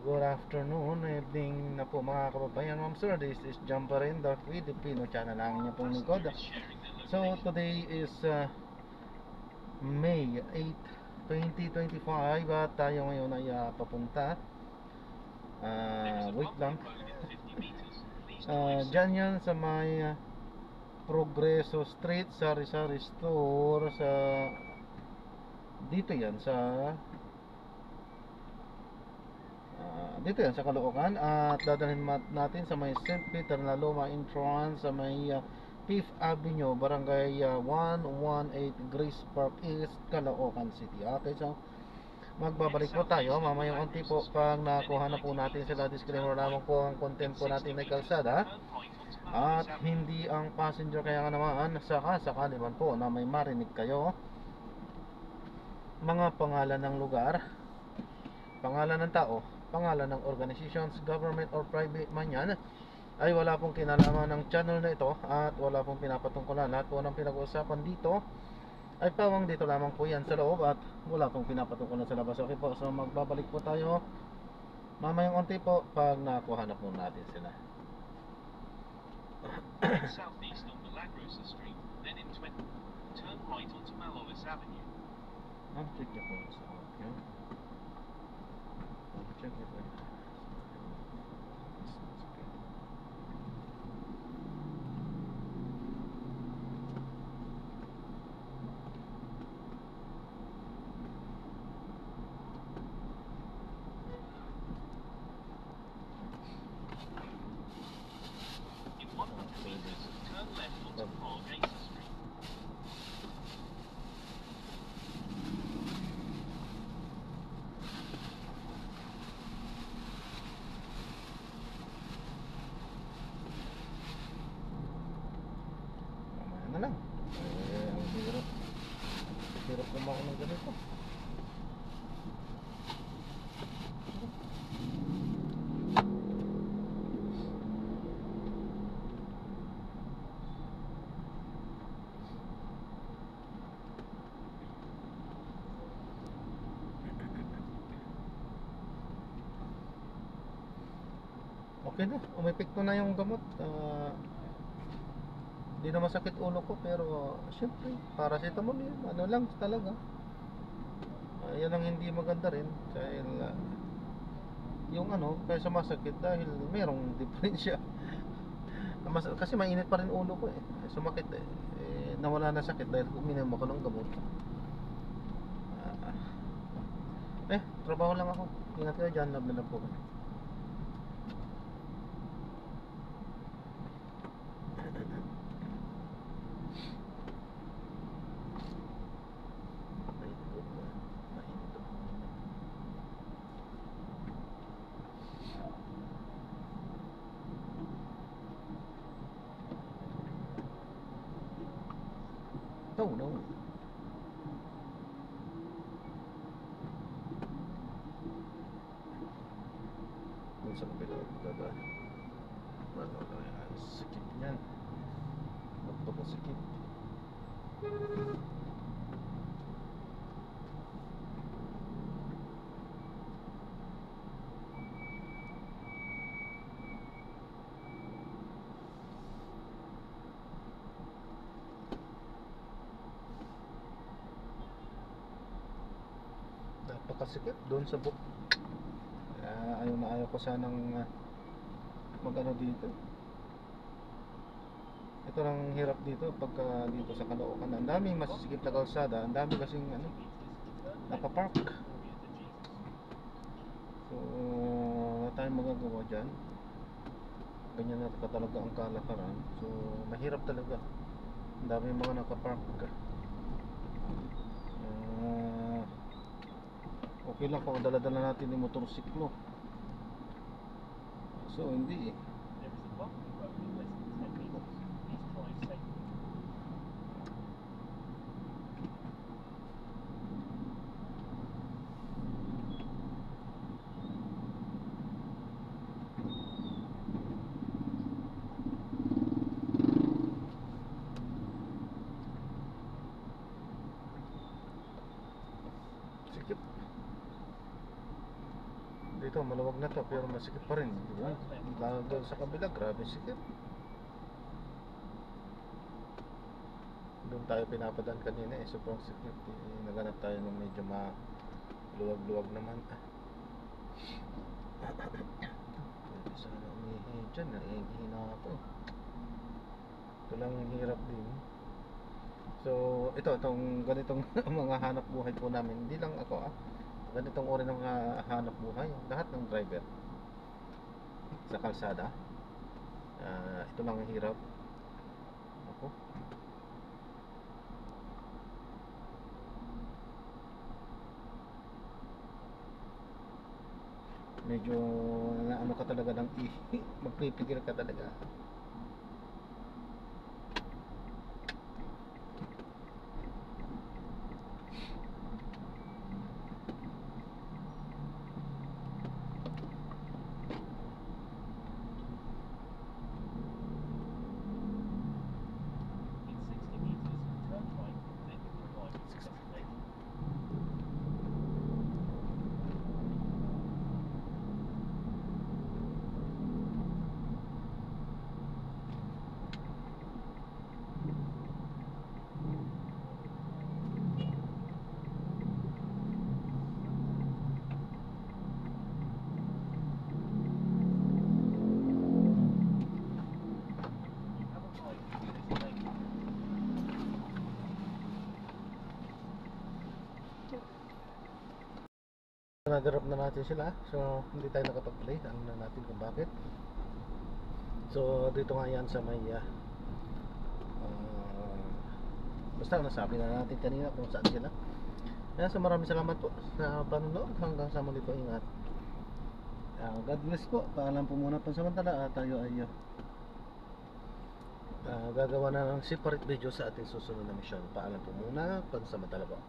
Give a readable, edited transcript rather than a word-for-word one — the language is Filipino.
Good afternoon, evening na po mga kababayan. Ma'am sir, this is John pa rin, the Filipino channel ang inyong pong lingkod. So today is May 8, 2025 at tayo ngayon ay papunta wait lang dyan yan sa may Progreso Street, Sari-Sari Store sa dito yan sa dito yan sa Caloocan at dadalhin natin sa may St. Peter na Loma entrance sa may 5th Avenue, Barangay 118 Grace Park East, Caloocan City. Okay, so magbabalik po tayo mamayang unti po pag nakuha na po natin sila. Disclaimer lamang po, ang content po natin ay kalsada at hindi ang passenger, kaya nga naman sakali man po na may marinig kayo mga pangalan ng lugar, pangalan ng tao, pangalan ng organizations, government or private man yan, ay wala pong kinalaman ng channel na ito at wala pong pinapatungkulan. Lahat po ng pinag-uusapan dito ay pawang dito lamang po yan sa loob at wala pong pinapatungkulan sa labas. Okay po, so magbabalik po tayo mamayang unti po pag nakuha na po natin sila. Southeast on Milagrosa Street, then in 20, turn right onto Malolos Avenue. Check niyo po sa audio. Check niyo po. In 100 meters, turn left onto Hargeisa Street. Mamaya na lang. Ang hirap kumain ng ganito. Okay na, umepekto na yung gamot. Hindi na masakit ulo ko, pero syempre paracetamol yun, ano lang talaga. Yan ang hindi maganda rin dahil yung ano, kaysa masakit dahil merong diferensya. Kasi mainit pa rin ulo ko eh. Sumakit nawala na sakit dahil uminom ako ng gamot. Trabaho lang ako. Ingat kayo dyan, love na po. No. Doon sa kapila, baba. Sikip yan. Magpapasikip. Napakasikip doon sa book. Ayaw ko sanang magano dito. Ito lang hirap dito pagka dito sa Caloocan. Ang daming masisikip na kalsada, ang dami kasing nakapark. So wala tayong magagawa dyan. Ganyan na talaga ang kalakaran. So mahirap talaga. Ang daming mga nakapark. Okay lang kung dala-dala natin yung motorsiklo. So hindi eh. Sikip. Dito maluwag na to pero masikip pa rin. Lalo doon sa kabila, grabe sikip. Doon tayo pinapadaan kanina eh, sobrang sikip. Naganap tayo ng medyo maluwag-luwag naman. Pwede sana umihi dyan, naiingihina ako. Ito lang ang hirap din. So, itong ganitong mga hanap buhay po namin, hindi lang ako ganitong uri ng mga hanap buhay, lahat ng driver sa kalsada. Ito lang ang hirap. Ako. Medyo ano ka talaga ng magpipigil ka talaga. Na-drop na natin sila, so hindi tayo nakapag-play. Alam na natin kung bakit. So dito nga yan sa may basta nasabi na natin kanina kung saan sila. Kaya so maraming salamat po sa panonood. Hanggang sa muli po, ingat. God bless po. Paalam po muna pansamantala. Tayo ay gagawa na ng separate video sa ating susunod na mission. Paalam po muna pansamantala po.